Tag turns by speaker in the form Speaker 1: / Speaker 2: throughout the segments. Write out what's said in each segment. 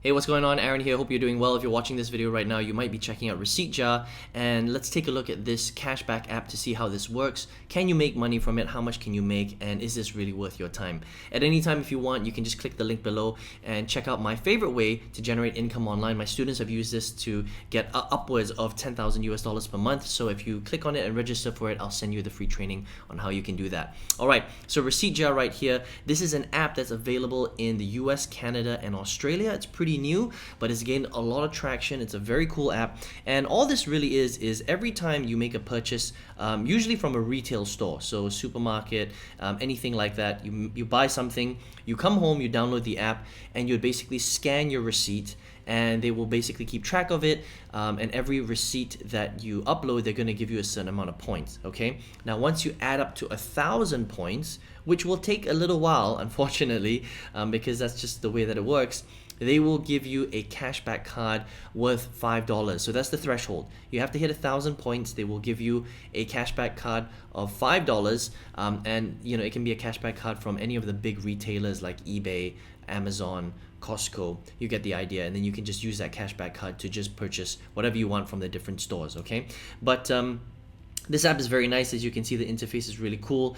Speaker 1: Hey, what's going on? Aaron here. Hope you're doing well. If you're watching this video right now, you might be checking out receiptjar, and let's take a look at this cashback app to see how this works. Can you make money from it? How much can you make? And is this really worth your time? At any time, if you want, you can just click the link below and check out my favorite way to generate income online. My students have used this to get upwards of 10,000 US dollars per month. So if you click on it and register for it, I'll send you the free training on how you can do that. All right, so receiptjar right here. This is an app that's available in the US, Canada, and Australia. It's pretty new, but it's gained a lot of traction. It's a very cool app, and all this really is every time you make a purchase, usually from a retail store, so a supermarket, anything like that, you buy something, you come home, you download the app, and you basically scan your receipt, and they will basically keep track of it, and every receipt that you upload, they're going to give you a certain amount of points. Okay, now once you add up to 1,000 points, which will take a little while, unfortunately, because that's just the way that it works, they will give you a cashback card worth $5. So that's the threshold. You have to hit 1,000 points. They will give you a cashback card of $5, and it can be a cashback card from any of the big retailers like eBay, Amazon, Costco. You get the idea, and then you can just use that cashback card to just purchase whatever you want from the different stores. Okay, but this app is very nice. As you can see, the interface is really cool.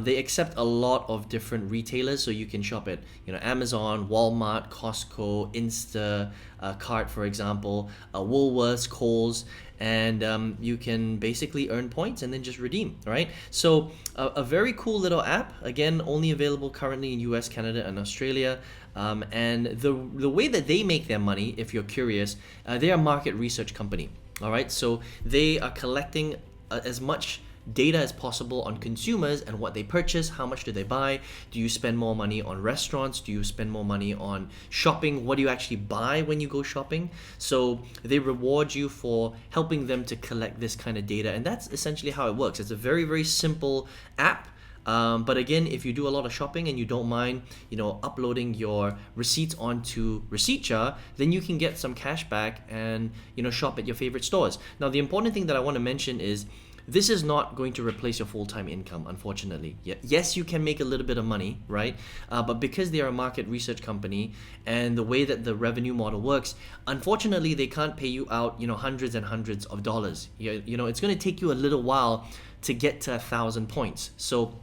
Speaker 1: They accept a lot of different retailers, so you can shop at Amazon, Walmart, Costco, Instacart, for example, Woolworths, Kohl's, and you can basically earn points and then just redeem. Right? So a very cool little app. Again, only available currently in US, Canada, and Australia. And the way that they make their money, if you're curious, they are a market research company. All right, so they are collecting as much data as possible on consumers and what they purchase. How much do they buy? Do you spend more money on restaurants? Do you spend more money on shopping? What do you actually buy when you go shopping? So they reward you for helping them to collect this kind of data, and that's essentially how it works. It's a very, very simple app. But again, if you do a lot of shopping and you don't mind, uploading your receipts onto receiptjar, then you can get some cash back and shop at your favorite stores. Now, the important thing that I want to mention is this is not going to replace your full-time income, unfortunately. Yes, you can make a little bit of money, right? But because they are a market research company and the way that the revenue model works, unfortunately, they can't pay you out, hundreds and hundreds of dollars. It's going to take you a little while to get to 1,000 points. So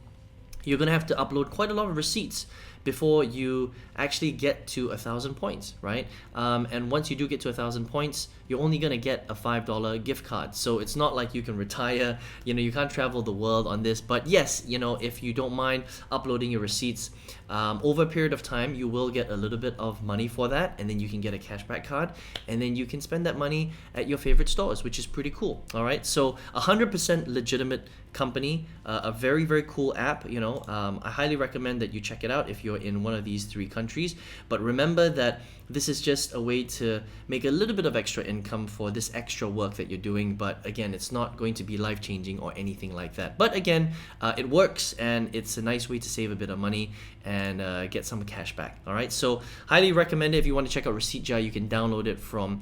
Speaker 1: you're going to have to upload quite a lot of receipts before you actually get to 1,000 points, right? And once you do get to 1,000 points, you're only going to get a $5 gift card. So it's not like you can retire, you can't travel the world on this. But yes, if you don't mind uploading your receipts, over a period of time, you will get a little bit of money for that, and then you can get a cashback card, and then you can spend that money at your favorite stores, which is pretty cool. All right, so 100% legitimate company, a very, very cool app. I highly recommend that you check it out if you're in one of these 3 countries. But remember that this is just a way to make a little bit of extra income for this extra work that you're doing. But again, it's not going to be life-changing or anything like that. But again, it works, and it's a nice way to save a bit of money and get some cash back. All right, so highly recommend it. If you want to check out receiptjar, you can download it from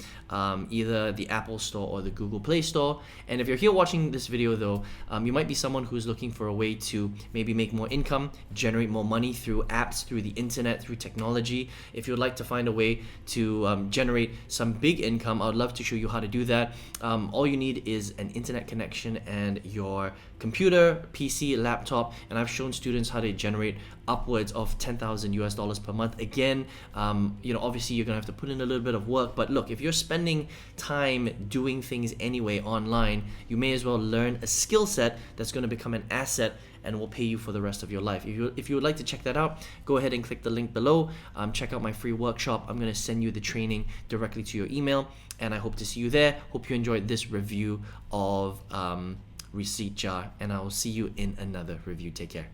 Speaker 1: either the Apple Store or the Google Play Store. And if you're here watching this video, though, you might be someone who's looking for a way to maybe make more income, generate more money through apps, through the internet, through technology. If you'd like to find a way to generate some big income, I would love to show you how to do that. All you need is an internet connection and your computer, PC, laptop, and I've shown students how to generate upwards of 10,000 US dollars per month. Again, obviously you're gonna have to put in a little bit of work, but look, if you're spending time doing things anyway online, you may as well learn a skill set that's going to become an asset and will pay you for the rest of your life. If you would like to check that out, go ahead and click the link below. Check out my free workshop. I'm going to send you the training directly to your email, and I hope to see you there. Hope you enjoyed this review of receiptjar, and I will see you in another review. Take care.